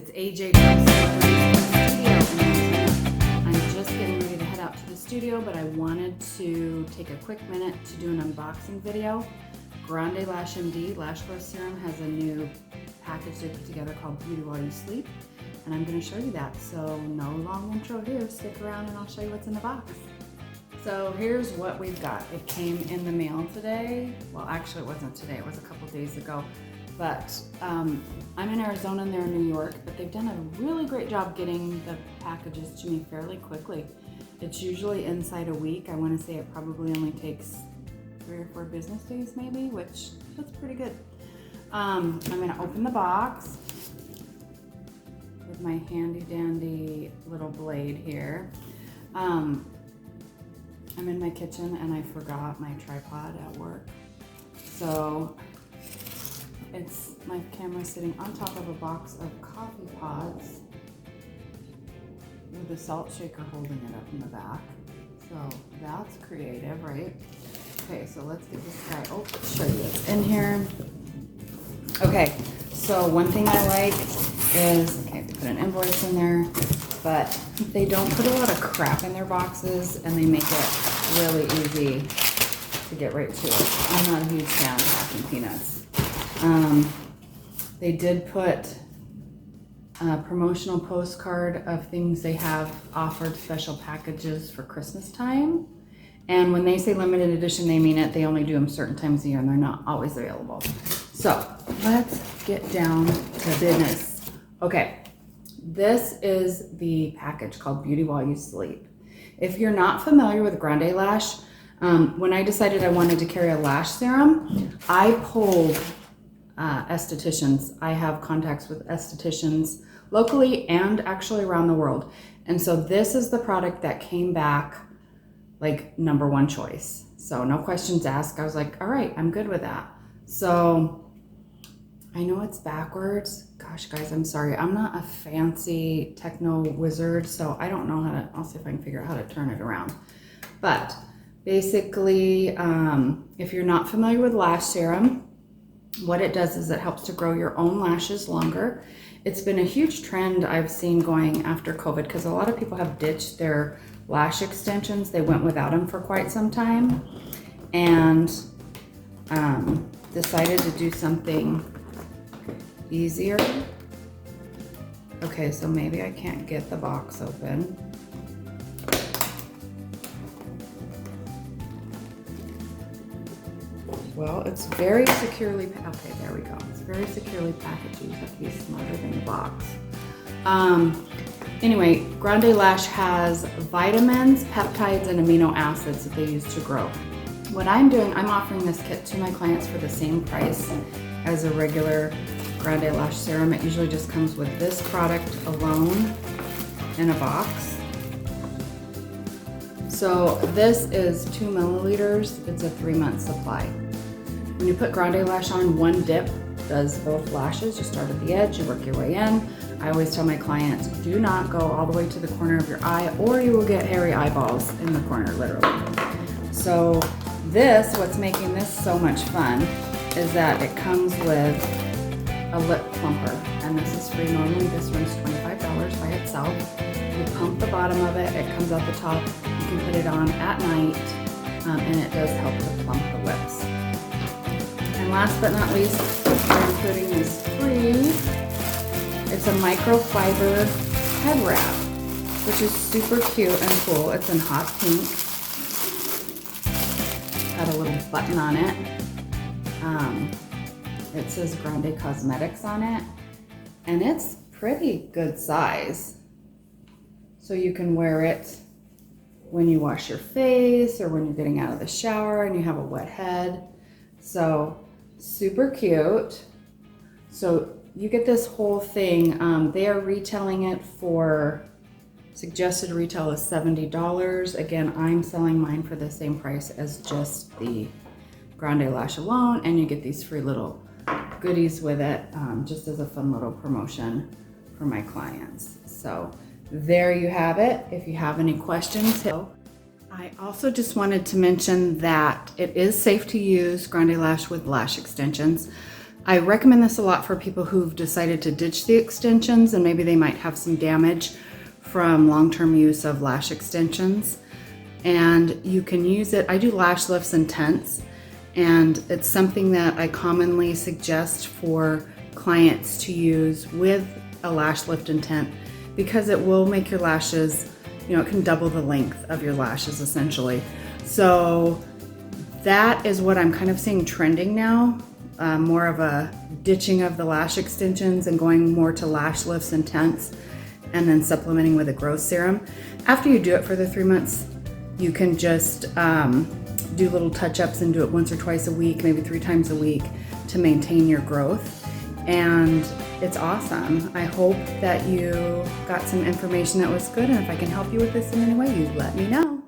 it's AJ from Studio. I'm just getting ready to head out to the studio, but I wanted to take a quick minute to do an unboxing video. Grande Lash MD Lash Growth Serum has a new package they put together called Beauty While You Sleep, and I'm going to show you that. So no long intro here, stick around and I'll show you what's in the box. So here's what we've got. It came in the mail today. Well, actually it wasn't today, it was a couple days ago. But I'm in Arizona and they're in New York, but they've done a really great job getting the packages to me fairly quickly. It's usually inside a week. I want to say it probably only takes 3 or 4 business days maybe, which that's pretty good. I'm gonna open the box with my handy dandy little blade here. I'm in my kitchen and I forgot my tripod at work. So it's my camera sitting on top of a box of coffee pods with a salt shaker holding it up in the back. So that's creative, right? Okay, so let's get this guy, show you what's in here. Okay, so one thing I like is, okay, they put an invoice in there, but they don't put a lot of crap in their boxes and they make it really easy to get right to it. I'm not a huge fan of packing peanuts. They did put a promotional postcard of things they have offered special packages for Christmas time. And when they say limited edition, they mean it. They only do them certain times a year and they're not always available. So let's get down to business. Okay, this is the package called Beauty While You Sleep. If you're not familiar with Grande Lash, when I decided I wanted to carry a lash serum, I pulled estheticians. I have contacts with estheticians locally and actually around the world. And so this is the product that came back like #1 choice. So no questions asked. I was like, all right, I'm good with that. So I know it's backwards. Gosh, guys, I'm sorry. I'm not a fancy techno wizard, so I don't know how to, I'll see if I can figure out how to turn it around. But basically, if you're not familiar with lash serum, what it does is it helps to grow your own lashes longer. It's been a huge trend I've seen going after COVID because a lot of people have ditched their lash extensions. They went without them for quite some time and decided to do something easier. Okay, so maybe I can't get the box open. Well, it's very securely, okay, there we go. It's very securely packaged. You have to be smarter than the box. Anyway, Grande Lash has vitamins, peptides, and amino acids that they use to grow. What I'm doing, I'm offering this kit to my clients for the same price as a regular Grande Lash serum. It usually just comes with this product alone in a box. So this is 2 milliliters. It's a 3-month supply. When you put Grande Lash on, one dip does both lashes. You start at the edge, you work your way in. I always tell my clients, do not go all the way to the corner of your eye or you will get hairy eyeballs in the corner, literally. So this, what's making this so much fun, is that it comes with a lip plumper. And this is free. Normally this one's $25 by itself. You pump the bottom of it, it comes out the top. You can put it on at night, and it does help to plump the lips. And last but not least, we're including this free. It's a microfiber head wrap, which is super cute and cool. It's in hot pink. Got a little button on it. It says Grande Cosmetics on it, and it's pretty good size. So you can wear it when you wash your face or when you're getting out of the shower and you have a wet head. So super cute. So you get this whole thing. They are retailing it for, suggested retail is $70. Again, I'm selling mine for the same price as just the Grande Lash alone, and you get these free little goodies with it, just as a fun little promotion for my clients. So there you have it. If you have any questions, I also just wanted to mention that it is safe to use Grande Lash with lash extensions. I recommend this a lot for people who've decided to ditch the extensions and maybe they might have some damage from long-term use of lash extensions. And you can use it, I do lash lifts intense, and it's something that I commonly suggest for clients to use with a lash lift intent because it will make your lashes, it can double the length of your lashes essentially. So that is what I'm kind of seeing trending now, more of a ditching of the lash extensions and going more to lash lifts intense and then supplementing with a growth serum. After you do it for the 3 months, you can just do little touch-ups and do it once or twice a week, maybe 3 times a week to maintain your growth. And it's awesome. I hope that you got some information that was good, and if I can help you with this in any way, you let me know.